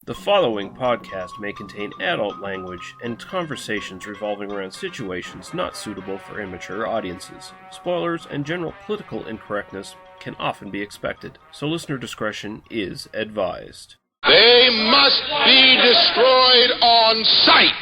The following podcast may contain adult language and conversations revolving around situations not suitable for immature audiences. Spoilers and general political incorrectness can often be expected, so listener discretion is advised. They must be destroyed on sight!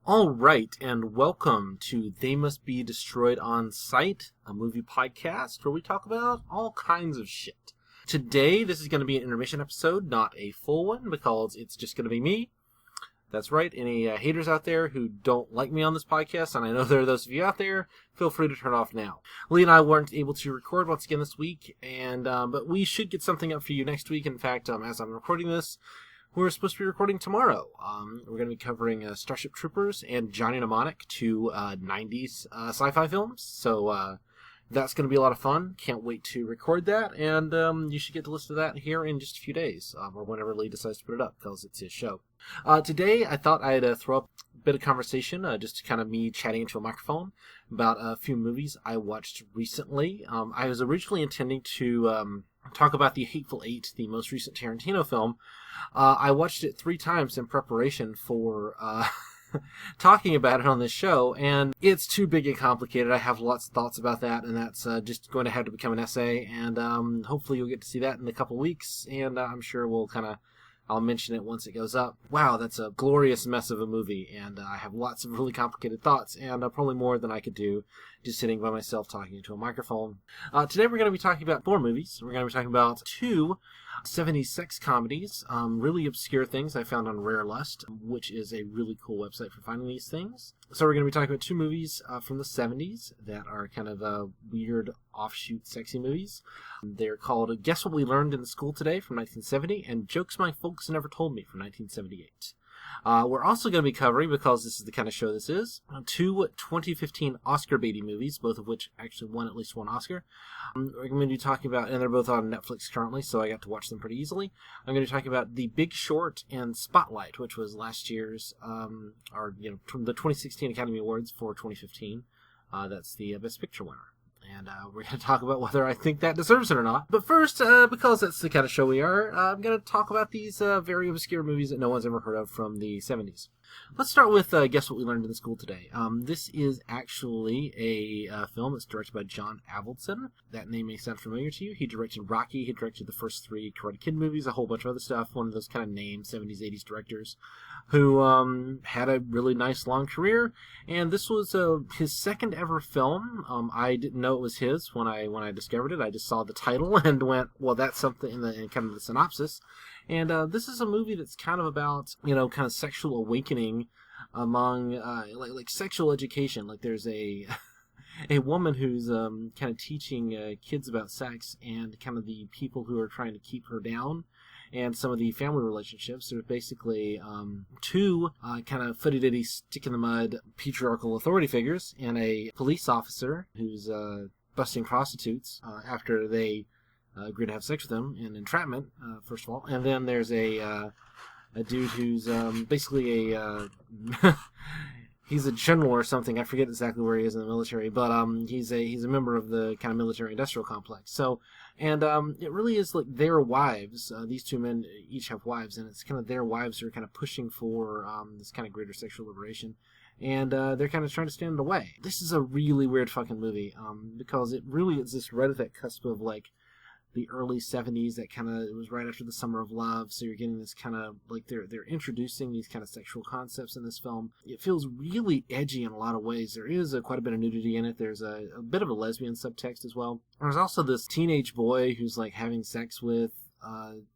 All right, and welcome to They Must Be Destroyed on Sight, a movie podcast where we talk about all kinds of shit. Today, this is going to be an intermission episode, not a full one, because it's just going to be me. That's right, any haters out there who don't like me on this podcast, and I know there are those of you out there, feel free to turn it off now. Lee and I weren't able to record once again this week, and but we should get something up for you next week. In fact, as I'm recording this, we're supposed to be recording tomorrow. We're going to be covering Starship Troopers and Johnny Mnemonic, two 90s sci-fi films. So that's going to be a lot of fun. Can't wait to record that. And you should get to listen to that here in just a few days, or whenever Lee decides to put it up, because it's his show. Today, I thought I'd throw up a bit of conversation, just kind of me chatting into a microphone about a few movies I watched recently. I was originally intending to talk about The Hateful Eight, the most recent Tarantino film. I watched it 3 times in preparation for talking about it on this show, and it's too big and complicated. I have lots of thoughts about that, and that's just going to have to become an essay, and hopefully you'll get to see that in a couple weeks, and I'm sure I'll mention it once it goes up. Wow, that's a glorious mess of a movie, and I have lots of really complicated thoughts, and probably more than I could do just sitting by myself talking into a microphone. Today we're going to be talking about 4 movies. We're going to be talking about 2 70s sex comedies, really obscure things I found on Rare Lust, which is a really cool website for finding these things. So we're going to be talking about 2 movies from the 70s that are kind of weird offshoot sexy movies. They're called Guess What We Learned in School Today from 1970 and Jokes My Folks Never Told Me from 1978. We're also going to be covering, because this is the kind of show this is, 2 2015 Oscar baity movies, both of which actually won at least 1 Oscar. We're going to be talking about, and they're both on Netflix currently, so I got to watch them pretty easily. I'm going to be talking about The Big Short and Spotlight, which was last year's, the 2016 Academy Awards for 2015. That's the Best Picture winner. And we're going to talk about whether I think that deserves it or not. But first, because that's the kind of show we are, I'm going to talk about these very obscure movies that no one's ever heard of from the 70s. Let's start with Guess What We Learned in School Today. This is actually a film that's directed by John Avildsen. That name may sound familiar to you. He directed Rocky. He directed the first 3 Karate Kid movies, a whole bunch of other stuff. One of those kind of named 70s, 80s directors who had a really nice long career. And this was his second ever film. I didn't know it was his when I discovered it. I just saw the title and went, well, that's something in kind of the synopsis. And this is a movie that's kind of about, kind of sexual awakening among, like sexual education. Like there's a woman who's kind of teaching kids about sex, and kind of the people who are trying to keep her down, and some of the family relationships. There's basically 2 kind of footy-ditty, stick-in-the-mud patriarchal authority figures, and a police officer who's busting prostitutes after they agree to have sex with them in entrapment, first of all. And then there's a dude who's basically he's a general or something. I forget exactly where he is in the military, but he's a member of the kind of military-industrial complex. So, and it really is like their wives. These 2 men each have wives, and it's kind of their wives who are kind of pushing for this kind of greater sexual liberation. And they're kind of trying to stand in the way. This is a really weird fucking movie, because it really is just right at that cusp of like the early 70s, that kind of, it was right after the Summer of Love, so you're getting this kind of, like, they're introducing these kind of sexual concepts in this film. It feels really edgy in a lot of ways. There is quite a bit of nudity in it. There's a bit of a lesbian subtext as well. There's also this teenage boy who's, like, having sex with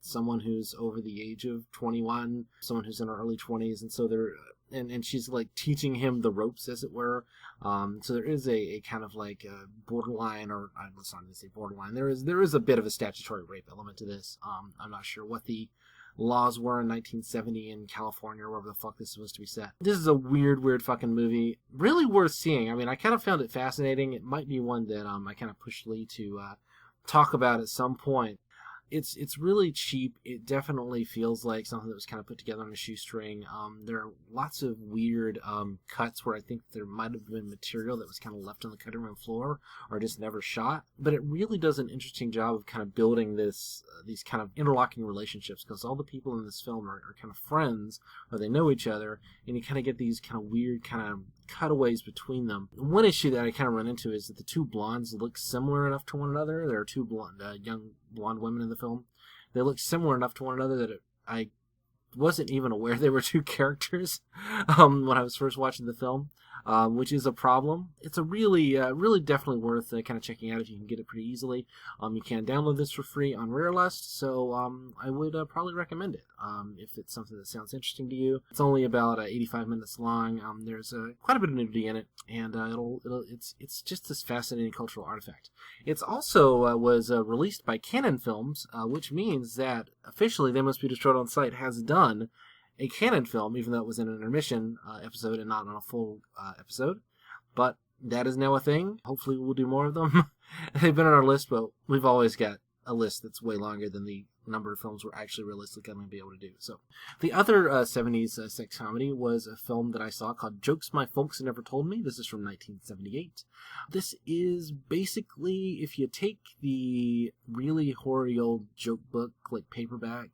someone who's over the age of 21, someone who's in her early 20s, and so they're... And she's like teaching him the ropes, as it were. So there is a kind of like borderline, or let's not even say borderline. There is a bit of a statutory rape element to this. I'm not sure what the laws were in 1970 in California, or wherever the fuck this is supposed to be set. This is a weird fucking movie. Really worth seeing. I mean, I kind of found it fascinating. It might be one that I kind of pushed Lee to talk about at some point. It's really cheap. It definitely feels like something that was kind of put together on a shoestring. There are lots of weird cuts where I think there might have been material that was kind of left on the cutting room floor or just never shot. But it really does an interesting job of kind of building these kind of interlocking relationships, because all the people in this film are kind of friends, or they know each other, and you kind of get these kind of weird kind of cutaways between them. One issue that I kind of run into is that the two blondes look similar enough to one another. There are two young blonde women in the film. They look similar enough to one another that I wasn't even aware they were two characters when I was first watching the film, which is a problem. It's a really definitely worth kind of checking out if you can get it pretty easily. You can download this for free on RareList, so I would probably recommend it if it's something that sounds interesting to you. It's only about 85 minutes long. There's quite a bit of nudity in it, and it's just this fascinating cultural artifact. It's also was released by Canon Films, which means that officially They Must Be Destroyed on Sight has done a Canon film, even though it was in an intermission episode and not on a full episode. But that is now a thing. Hopefully we'll do more of them. They've been on our list, but we've always got a list that's way longer than the number of films we're actually realistically going to be able to do. So the other 70s sex comedy was a film that I saw called Jokes My Folks Never Told Me. This is from 1978. This is basically, if you take the really hoary old joke book, like paperback,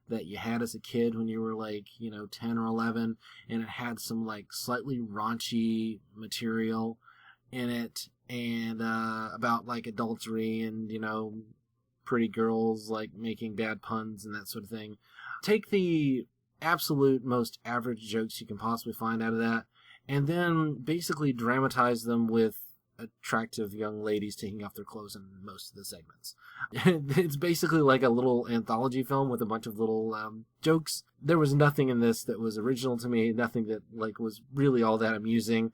that you had as a kid when you were 10 or 11, and it had some slightly raunchy material in it, and about adultery and pretty girls making bad puns and that sort of thing. Take the absolute most average jokes you can possibly find out of that, and then basically dramatize them with attractive young ladies taking off their clothes in most of the segments. It's basically like a little anthology film with a bunch of little jokes. There was nothing in this that was original to me, nothing that was really all that amusing.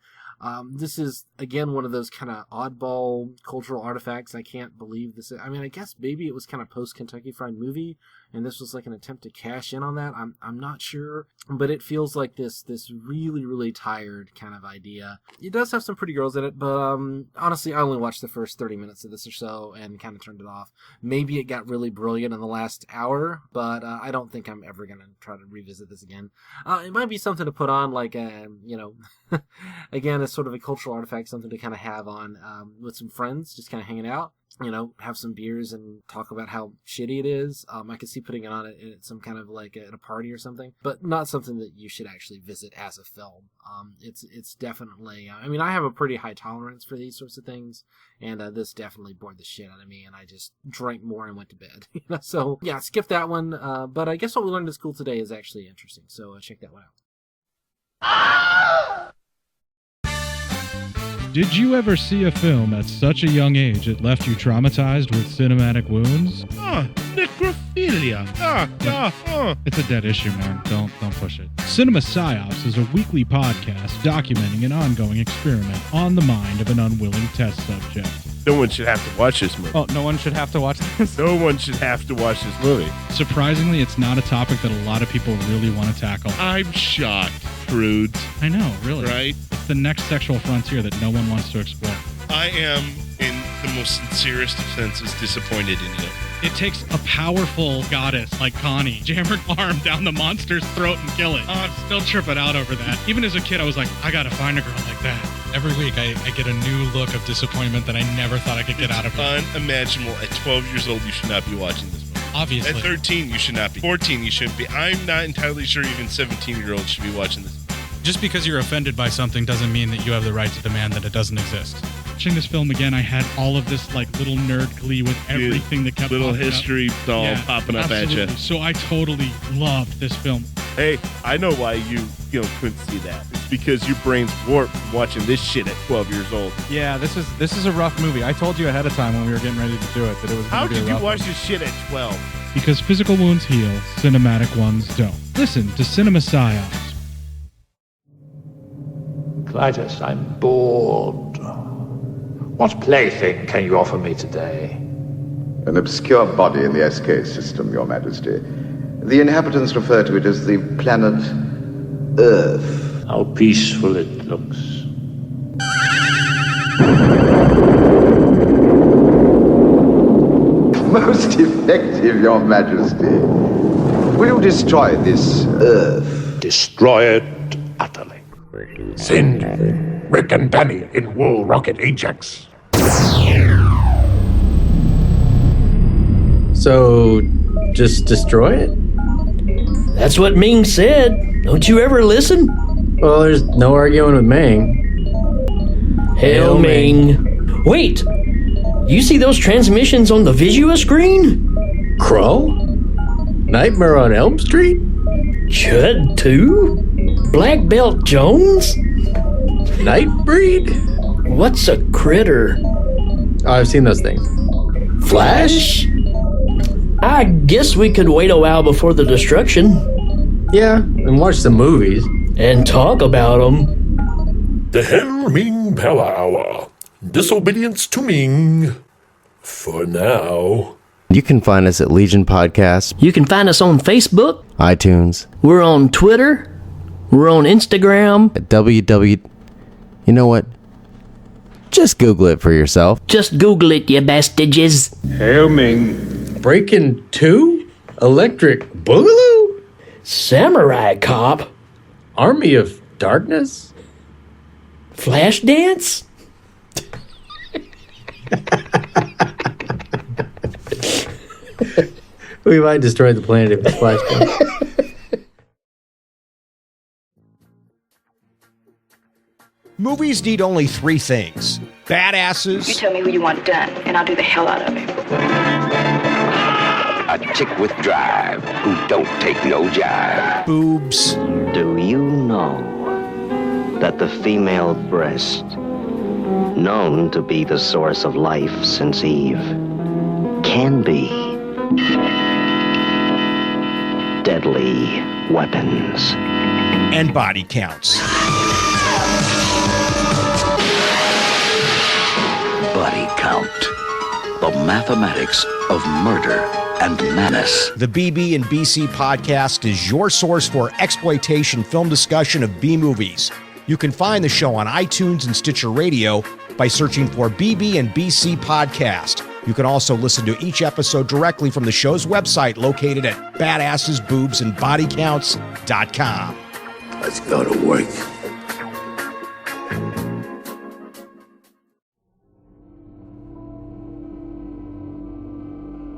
This is, again, one of those kind of oddball cultural artifacts. I can't believe this. I mean, I guess maybe it was kind of post-Kentucky Fried Movie, and this was an attempt to cash in on that. I'm not sure, but it feels like this really, really tired kind of idea. It does have some pretty girls in it, but honestly, I only watched the first 30 minutes of this or so and kind of turned it off. Maybe it got really brilliant in the last hour, but I don't think I'm ever going to try to revisit this again. It might be something to put on, again, as sort of a cultural artifact, something to kind of have on with some friends, just kind of hanging out, have some beers and talk about how shitty it is. I could see putting it on at some kind of at a party or something, but not something that you should actually visit as a film. It's definitely, I have a pretty high tolerance for these sorts of things, and this definitely bored the shit out of me, and I just drank more and went to bed. So yeah, skip that one. But I guess what we learned in school today is actually interesting, so check that one out. Did you ever see a film at such a young age it left you traumatized with cinematic wounds? Necrophilia. It's a dead issue, man. Don't push it. Cinema Psyops is a weekly podcast documenting an ongoing experiment on the mind of an unwilling test subject. No one should have to watch this movie. Oh, no one should have to watch this? No one should have to watch this movie. Surprisingly, it's not a topic that a lot of people really want to tackle. I'm shocked, prudes. I know, really. Right? It's the next sexual frontier that no one wants to explore. I am, in the most sincerest of senses, disappointed in you. It takes a powerful goddess like Connie, jam her arm down the monster's throat and kill it. Oh, I'm still tripping out over that. Even as a kid, I was like, I gotta find a girl like that. Every week, I get a new look of disappointment that I never thought I could get out of her. Unimaginable. At 12 years old, you should not be watching this movie. Obviously. At 13, you should not be. 14, you shouldn't be. I'm not entirely sure even 17-year-olds should be watching this. Just because you're offended by something doesn't mean that you have the right to demand that it doesn't exist. Watching this film again, I had all of this little nerd glee with everything that kept little popping history up. doll popping up absolutely. at you. So I totally loved this film. Hey, I know why you couldn't see that. It's because your brain's warped from watching this shit at 12 years old. Yeah, this is a rough movie. I told you ahead of time when we were getting ready to do it that it was going to be a rough How did you watch this shit at 12? Because physical wounds heal, cinematic ones don't. Listen to Cinema Psyops. Clytus, I'm bored. What plaything can you offer me today? An obscure body in the SK system, Your Majesty. The inhabitants refer to it as the planet Earth. How peaceful it looks. Most effective, Your Majesty. Will you destroy this Earth? Destroy it utterly. Send Rick and Danny in Wool Rocket Ajax. So, just destroy it? That's what Ming said. Don't you ever listen? Well, there's no arguing with Ming. Hail Ming. Wait! You see those transmissions on the Visua screen? Crow? Nightmare on Elm Street? Chud 2? Black Belt Jones? Nightbreed? What's a critter? Oh, I've seen those things. Flash? I guess we could wait a while before the destruction. Yeah, and watch the movies. And talk about them. The Hail Ming Power Hour. Disobedience to Ming. For now. You can find us at Legion Podcast. You can find us on Facebook. iTunes. We're on Twitter. We're on Instagram. At www. You know what? Just Google it for yourself. Just Google it, you bastages. Hail Ming. Breaking 2? Electric Boogaloo? Samurai Cop. Army of Darkness? Flashdance? We might destroy the planet if it's Flashpoint. Movies need only 3 things. Badasses. You tell me who you want done, and I'll do the hell out of it. A chick with drive who don't take no jive. Boobs. Do you know that the female breast, known to be the source of life since Eve, can be deadly weapons? And body counts. Body count. The mathematics of murder and menace. The BB and BC podcast is your source for exploitation film discussion of B-movies. You can find the show on iTunes and Stitcher Radio by searching for BB and BC Podcast. You can also listen to each episode directly from the show's website located at badassesboobsandbodycounts.com. Let's go to work.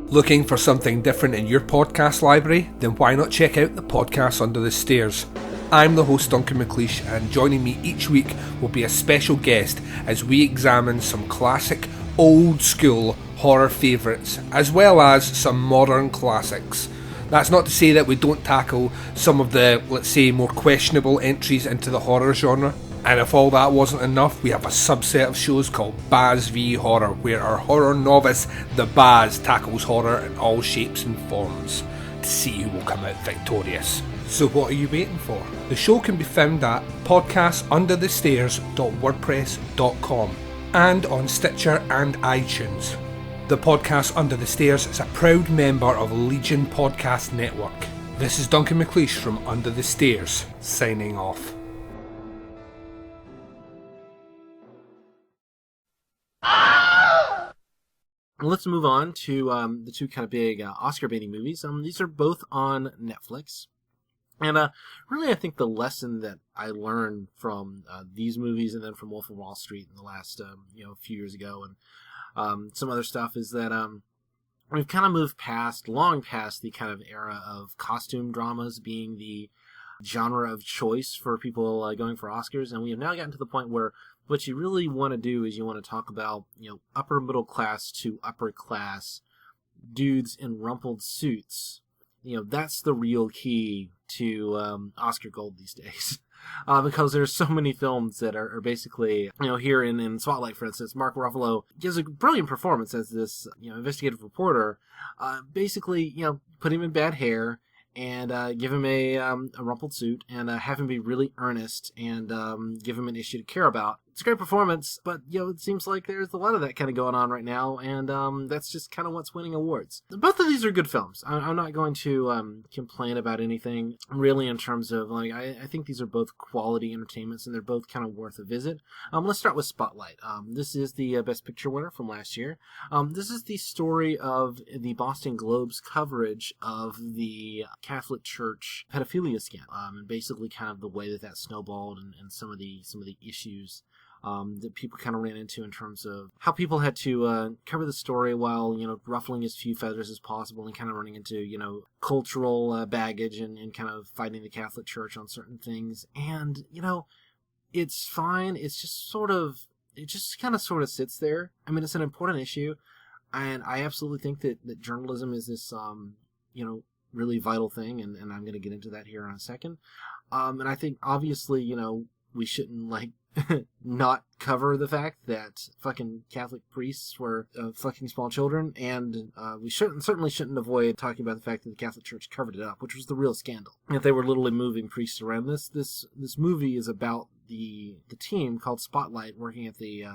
Looking for something different in your podcast library? Then why not check out the podcast Under the Stairs? I'm the host Duncan McLeish, and joining me each week will be a special guest as we examine some classic, old school horror favourites, as well as some modern classics. That's not to say that we don't tackle some of the, let's say, more questionable entries into the horror genre. And if all that wasn't enough, we have a subset of shows called Baz v Horror, where our horror novice, the Baz, tackles horror in all shapes and forms to see who will come out victorious. So what are you waiting for? The show can be found at podcastunderthestairs.wordpress.com and on Stitcher and iTunes. The Podcast Under the Stairs is a proud member of Legion Podcast Network. This is Duncan McLeish from Under the Stairs, signing off. Let's move on to the two kind of big Oscar baiting movies. These are both on Netflix. And really, I think the lesson that I learned from these movies and then from Wolf of Wall Street in the last few years ago and some other stuff is that we've kind of moved long past the kind of era of costume dramas being the genre of choice for people going for Oscars, and we have now gotten to the point where what you really want to do is you want to talk about upper middle class to upper class dudes in rumpled suits. That's the real key to Oscar gold these days. Because there's so many films that are basically, here in Spotlight, for instance, Mark Ruffalo gives a brilliant performance as this, investigative reporter. Basically, put him in bad hair and give him a rumpled suit and have him be really earnest and give him an issue to care about. It's a great performance, but, it seems like there's a lot of that kind of going on right now, and that's just kind of what's winning awards. Both of these are good films. I'm not going to complain about anything, really, in terms of, I think these are both quality entertainments, and they're both kind of worth a visit. Let's start with Spotlight. This is the Best Picture winner from last year. This is the story of the Boston Globe's coverage of the Catholic Church pedophilia scandal, and basically kind of the way that snowballed and some of the issues that people kind of ran into in terms of how people had to cover the story while, ruffling as few feathers as possible and kind of running into, cultural baggage and kind of fighting the Catholic Church on certain things. And, it's fine. It's just it just kind of sort of sits there. I mean, it's an important issue. And I absolutely think that journalism is this, really vital thing. And I'm going to get into that here in a second. And I think, obviously, we shouldn't, not cover the fact that fucking Catholic priests were fucking small children, and we certainly shouldn't avoid talking about the fact that the Catholic Church covered it up, which was the real scandal. If they were literally moving priests around. This movie is about the team called Spotlight working at the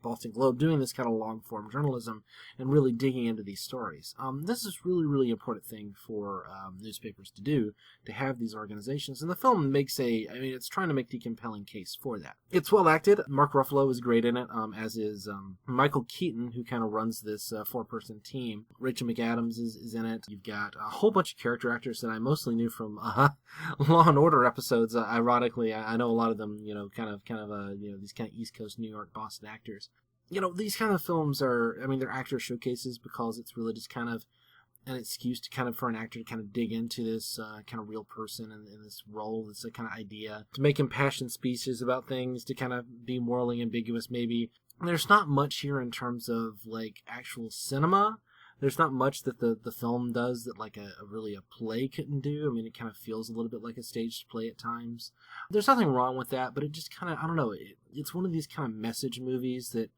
Boston Globe, doing this kind of long-form journalism and really digging into these stories. This is really, really important thing for newspapers to do, to have these organizations. And the film it's trying to make the compelling case for that. It's well acted. Mark Ruffalo is great in it, as is Michael Keaton, who kind of runs this four-person team. Rachel McAdams is in it. You've got a whole bunch of character actors that I mostly knew from Law and Order episodes. Ironically, I know a lot of them, kind of these kind of East Coast, New York, Boston actors. These kind of films they're actor showcases because it's really just kind of an excuse to kind of for an actor to kind of dig into this kind of real person and this role, this kind of idea, to make impassioned speeches about things, to kind of be morally ambiguous maybe. There's not much here in terms of actual cinema. There's not much that the film does that a play couldn't do. I mean, it kind of feels a little bit like a staged play at times. There's nothing wrong with that, but it just kind of, I don't know, it's one of these kind of message movies that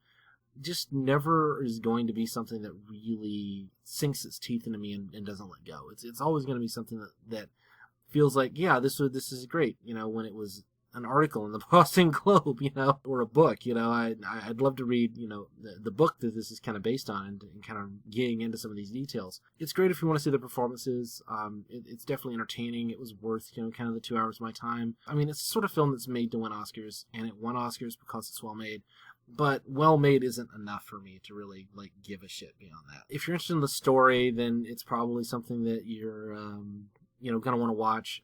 just never is going to be something that really sinks its teeth into me and doesn't let go. It's always going to be something that feels like, yeah, this is great, when it was an article in the Boston Globe, or a book, I'd love to read, the book that this is kind of based on and kind of getting into some of these details. It's great if you want to see the performances. It's definitely entertaining. It was worth, kind of the 2 hours of my time. I mean, it's the sort of film that's made to win Oscars, and it won Oscars because it's well made. But well made isn't enough for me to really give a shit beyond that. If you're interested in the story, then it's probably something that you're going to want to watch,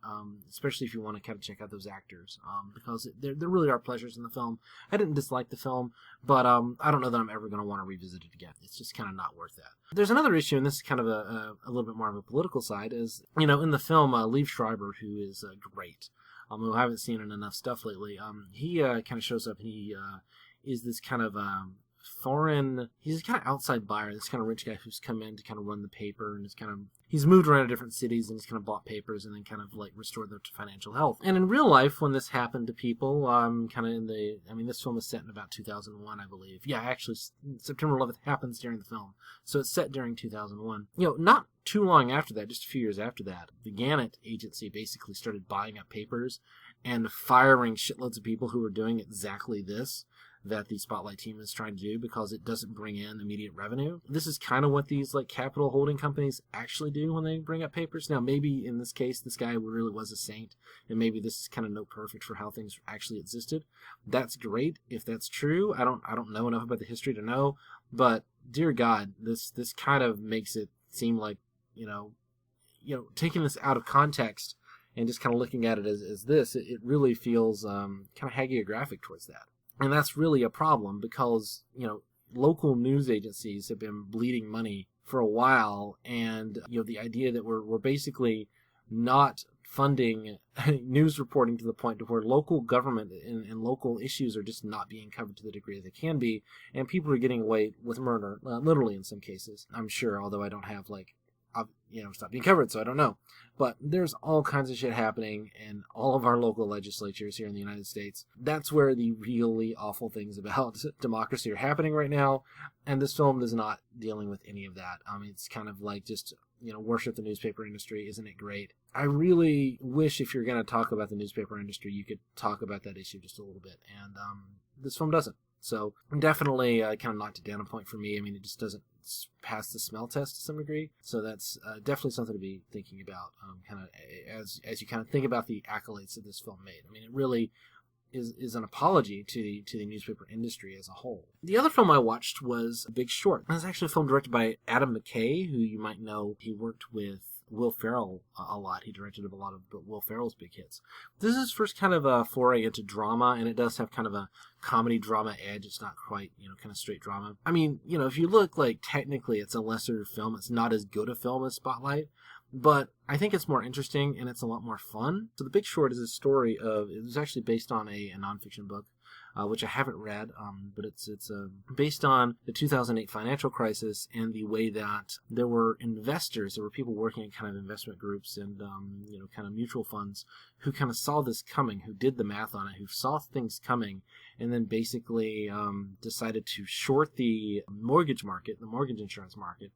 especially if you want to kind of check out those actors, because there really are pleasures in the film. I didn't dislike the film, but I don't know that I'm ever going to want to revisit it again. It's just kind of not worth that. There's another issue, and this is kind of a little bit more of a political side, is, in the film, Liev Schreiber, who is great, who I haven't seen in enough stuff lately, he kind of shows up, and he is this kind of he's a kind of outside buyer, this kind of rich guy who's come in to kind of run the paper, and he's moved around to different cities and he's kind of bought papers and then kind of restored them to financial health. And in real life, when this happened to people, this film is set in about 2001, I believe. Yeah, actually, September 11th happens during the film. So it's set during 2001. Not too long after that, just a few years after that, the Gannett agency basically started buying up papers and firing shitloads of people who were doing exactly this that the Spotlight team is trying to do, because it doesn't bring in immediate revenue. This is kind of what these capital holding companies actually do when they bring up papers. Now, maybe in this case, this guy really was a saint, and maybe this is kind of note perfect for how things actually existed. That's great if that's true. I don't know enough about the history to know, but dear God, this kind of makes it seem like, taking this out of context and just kind of looking at it as this, it really feels kind of hagiographic towards that. And that's really a problem because, local news agencies have been bleeding money for a while. And, the idea that we're basically not funding news reporting to the point to where local government and local issues are just not being covered to the degree that they can be. And people are getting away with murder, literally in some cases, I'm sure, although I don't have it's not being covered, so I don't know. But there's all kinds of shit happening in all of our local legislatures here in the United States. That's where the really awful things about democracy are happening right now, and this film is not dealing with any of that. It's kind of just, worship the newspaper industry. Isn't it great? I really wish if you're going to talk about the newspaper industry, you could talk about that issue just a little bit. And this film doesn't. So definitely kind of knocked it down a point for me. I mean, it just doesn't pass the smell test to some degree. So that's definitely something to be thinking about kind of as you kind of think about the accolades that this film made. I mean, it really is an apology to the newspaper industry as a whole. The other film I watched was Big Short. It was actually a film directed by Adam McKay, who you might know. He worked with Will Ferrell a lot. He directed a lot of Will Ferrell's big hits. This is his first kind of a foray into drama, and it does have kind of a comedy drama edge. It's not quite, kind of straight drama. I mean, if you look, like, technically it's a lesser film. It's not as good a film as Spotlight, but I think it's more interesting and it's a lot more fun. So The Big Short is a story it was actually based on a nonfiction book, which I haven't read, but it's based on the 2008 financial crisis and the way that there were investors, there were people working in kind of investment groups and, kind of mutual funds who kind of saw this coming, who did the math on it, who saw things coming, and then basically decided to short the mortgage market, the mortgage insurance market,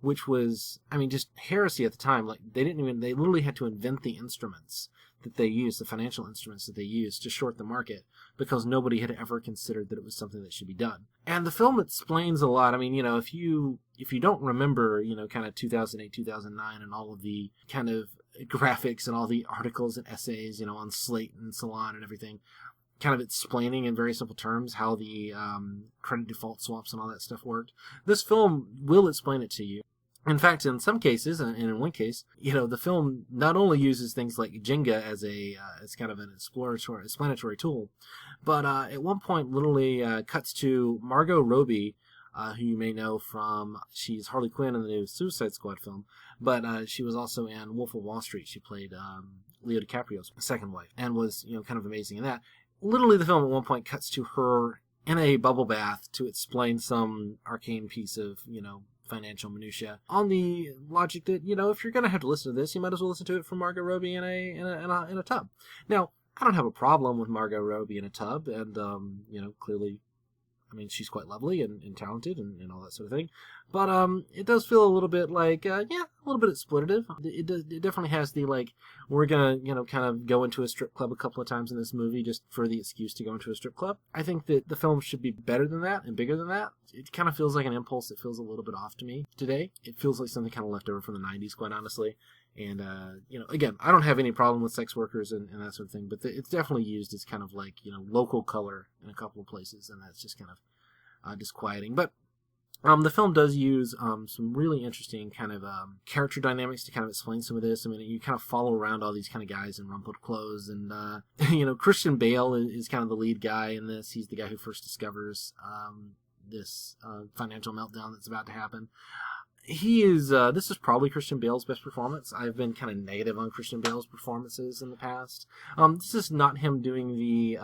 which was, just heresy at the time. Like, they literally had to invent the instruments that they used, the financial instruments that they used to short the market, because nobody had ever considered that it was something that should be done. And the film explains a lot. I mean, if you don't remember, kind of 2008, 2009 and all of the kind of graphics and all the articles and essays, on Slate and Salon and everything, kind of explaining in very simple terms how the credit default swaps and all that stuff worked, this film will explain it to you. In fact, in some cases, and in one case, the film not only uses things like Jenga as kind of an explanatory tool, but at one point literally cuts to Margot Robbie, who you may know from, she's Harley Quinn in the new Suicide Squad film, but she was also in Wolf of Wall Street. She played Leo DiCaprio's second wife and was, kind of amazing in that. Literally, the film at one point cuts to her in a bubble bath to explain some arcane piece of, financial minutia, on the logic that, if you're going to have to listen to this, you might as well listen to it from Margot Robbie in a tub. Now, I don't have a problem with Margot Robbie in a tub, and, clearly, she's quite lovely and talented and all that sort of thing. But it does feel a little bit like, a little bit exploitative. It definitely has the, like, we're going to, kind of go into a strip club a couple of times in this movie just for the excuse to go into a strip club. I think that the film should be better than that and bigger than that. It kind of feels like an impulse. It feels a little bit off to me today. It feels like something kind of left over from the 90s, quite honestly. And, again, I don't have any problem with sex workers and that sort of thing, but it's definitely used as kind of like, local color in a couple of places, and that's just kind of disquieting. But the film does use some really interesting kind of character dynamics to kind of explain some of this. You kind of follow around all these kind of guys in rumpled clothes, and, Christian Bale is kind of the lead guy in this. He's the guy who first discovers this financial meltdown that's about to happen. He is, this is probably Christian Bale's best performance. I've been kind of negative on Christian Bale's performances in the past. This is not him doing the,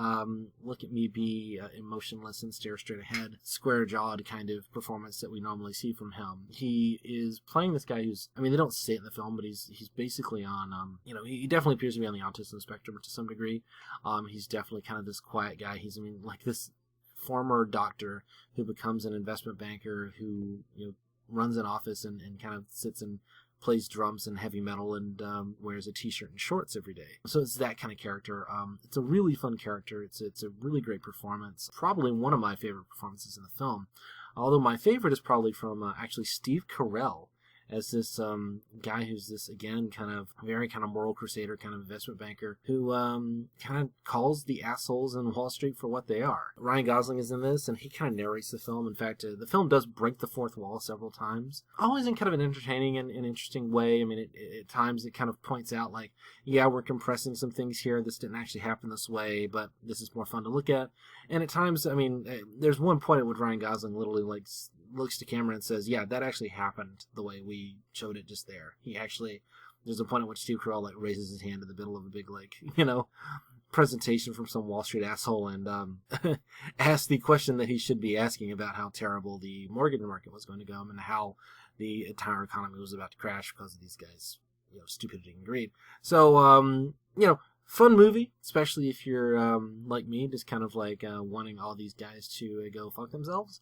look at me be emotionless and stare straight ahead, square-jawed kind of performance that we normally see from him. He is playing this guy who's, they don't say it in the film, but he's basically on, he definitely appears to be on the autism spectrum to some degree. He's definitely kind of this quiet guy. He's, like this former doctor who becomes an investment banker who, runs an office and kind of sits and plays drums and heavy metal and wears a t-shirt and shorts every day. So it's that kind of character. It's a really fun character. It's a really great performance. Probably one of my favorite performances in the film. Although my favorite is probably from actually Steve Carell as this guy who's this, again, kind of very kind of moral crusader, kind of investment banker who kind of calls the assholes in Wall Street for what they are. Ryan Gosling is in this, and he kind of narrates the film. In fact, the film does break the fourth wall several times, always in kind of an entertaining and interesting way. At times it kind of points out, like, yeah, we're compressing some things here. This didn't actually happen this way, but this is more fun to look at. And at times, there's one point at which Ryan Gosling literally, like, looks to camera and says, yeah, that actually happened the way we showed it just there. There's a point at which Steve Carell, like, raises his hand in the middle of a big, like, presentation from some Wall Street asshole and asks the question that he should be asking about how terrible the mortgage market was going to go and how the entire economy was about to crash because of these guys, stupidity and greed. So, fun movie, especially if you're like me, just kind of like wanting all these guys to go fuck themselves.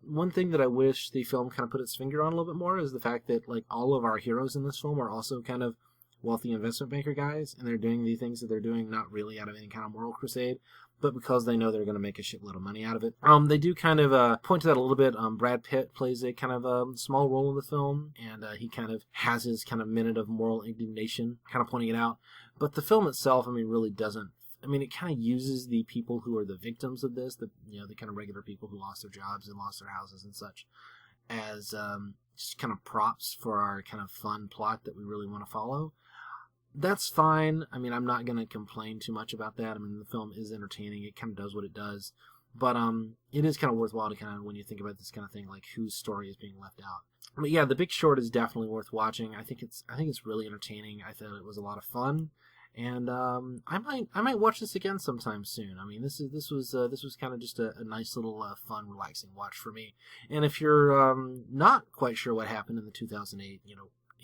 One thing that I wish the film kind of put its finger on a little bit more is the fact that, like, all of our heroes in this film are also kind of wealthy investment banker guys, and they're doing the things that they're doing not really out of any kind of moral crusade. but because they know they're going to make a shitload of money out of it. They do kind of point to that a little bit. Brad Pitt plays a kind of small role in the film, and he kind of has his kind of minute of moral indignation, kind of pointing it out. But the film itself, I mean, really doesn't. I mean, it kind of uses the people who are the victims of this, the kind of regular people who lost their jobs and lost their houses and such, as just kind of props for our kind of fun plot that we really want to follow. That's fine. I mean, I'm not going to complain too much about that. I mean, the film is entertaining. It kind of does what it does. But it is kind of worthwhile to kind of, when you think about this kind of thing, like whose story is being left out. But yeah, The Big Short is definitely worth watching. I think it's really entertaining. I thought it was a lot of fun. And I might watch this again sometime soon. I mean, this was kind of just a nice little fun, relaxing watch for me. And if you're not quite sure what happened in the 2008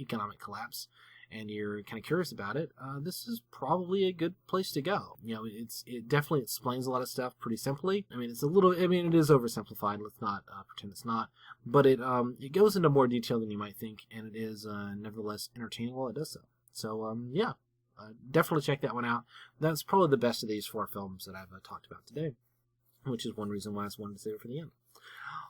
economic collapse, and you're kind of curious about it, this is probably a good place to go. It definitely explains a lot of stuff pretty simply. I mean, it is oversimplified. Let's not pretend it's not. But it goes into more detail than you might think, and it is nevertheless entertaining while it does so. So yeah, definitely check that one out. That's probably the best of these 4 films that I've talked about today, which is one reason why I just wanted to save it for the end.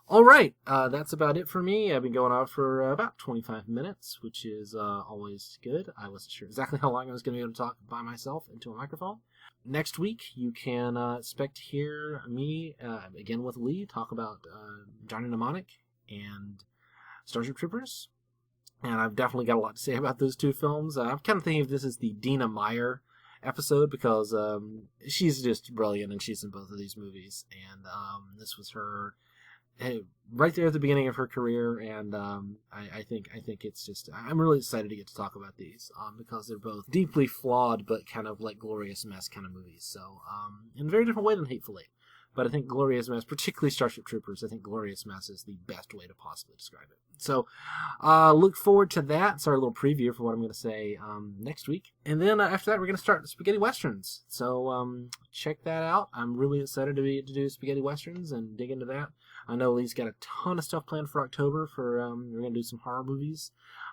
All right, that's about it for me. I've been going on for about 25 minutes, which is always good. I wasn't sure exactly how long I was going to be able to talk by myself into a microphone. Next week, you can expect to hear me, again with Lee, talk about Johnny Mnemonic and Starship Troopers. And I've definitely got a lot to say about those 2 films. I'm kind of thinking of this as the Dina Meyer episode, because she's just brilliant, and she's in both of these movies. And this was her right there at the beginning of her career, and I think it's just, I'm really excited to get to talk about these because they're both deeply flawed but kind of like Glorious Mess kind of movies. So in a very different way than Hateful Eight. But I think Glorious Mess, particularly Starship Troopers, I think Glorious Mess is the best way to possibly describe it. So look forward to that. It's our little preview for what I'm going to say next week. And then after that, we're going to start the Spaghetti Westerns. So check that out. I'm really excited to do Spaghetti Westerns and dig into that. I know Lee's got a ton of stuff planned for October. We're going to do some horror movies.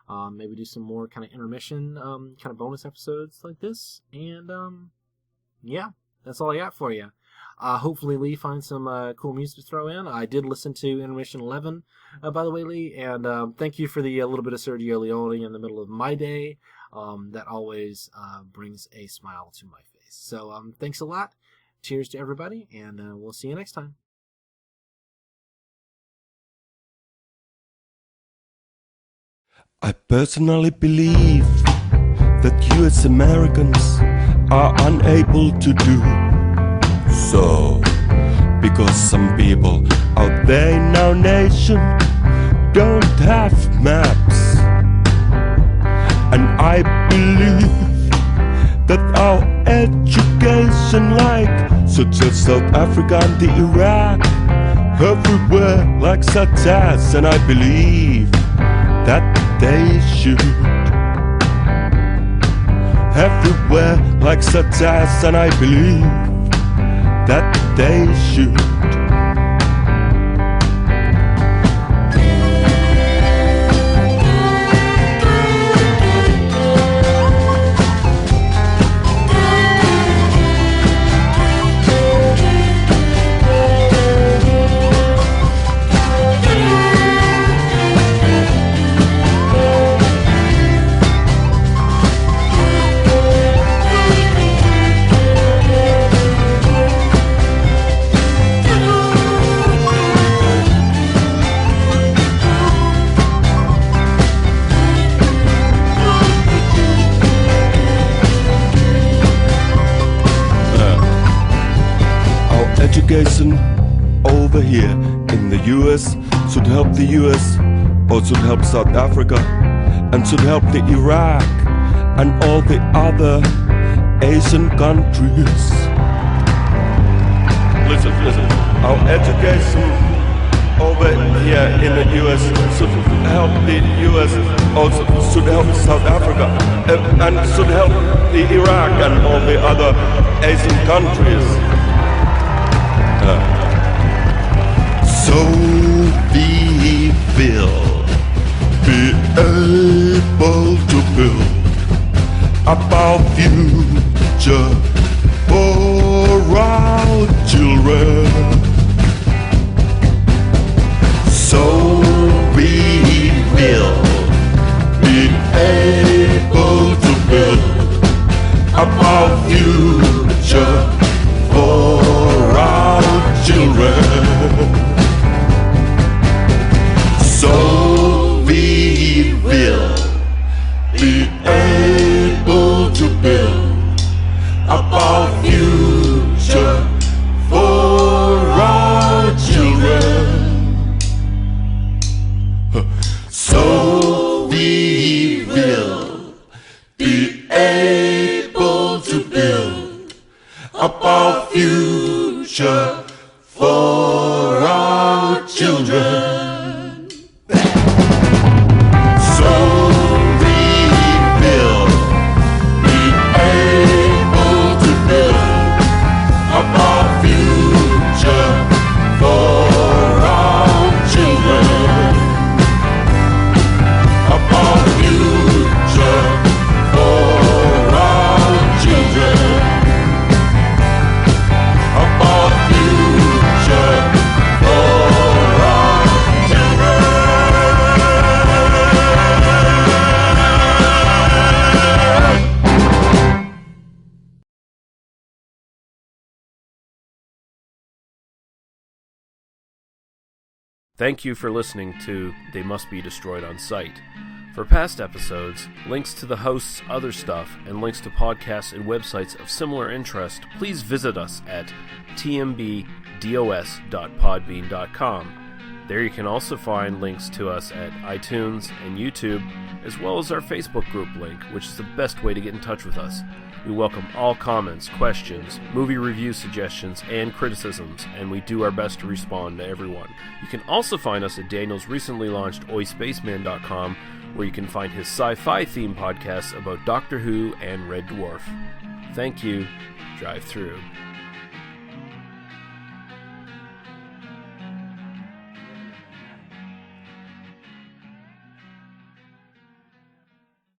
Maybe do some more kind of intermission kind of bonus episodes like this. And yeah, that's all I got for you. Hopefully Lee finds some cool music to throw in. I did listen to Intermission 11, by the way, Lee, and thank you for the little bit of Sergio Leone in the middle of my day. That always brings a smile to my face. So thanks a lot. Cheers to everybody, and we'll see you next time. I personally believe that you as Americans are unable to do so, because some people out there in our nation don't have maps. And I believe that our education, like such as South Africa and the Iraq, everywhere like such as, and I believe that they should everywhere like such as, and I believe that they should. Education over here in the US should help the US, or should help South Africa, and should help the Iraq and all the other Asian countries. Listen, our education over here in the US should help the US, also should help South Africa, and should help the Iraq and all the other Asian countries. So we will be able to build our future for our about future for our children. So we will be able to build about future for our children. So we will be able to build about future for our children. Thank you for listening to They Must Be Destroyed on Sight. For past episodes, links to the host's other stuff, and links to podcasts and websites of similar interest, please visit us at tmbdos.podbean.com. There you can also find links to us at iTunes and YouTube, as well as our Facebook group link, which is the best way to get in touch with us. We welcome all comments, questions, movie review suggestions, and criticisms, and we do our best to respond to everyone. You can also find us at Daniel's recently launched oispaceman.com, where you can find his sci-fi themed podcasts about Doctor Who and Red Dwarf. Thank you. Drive through.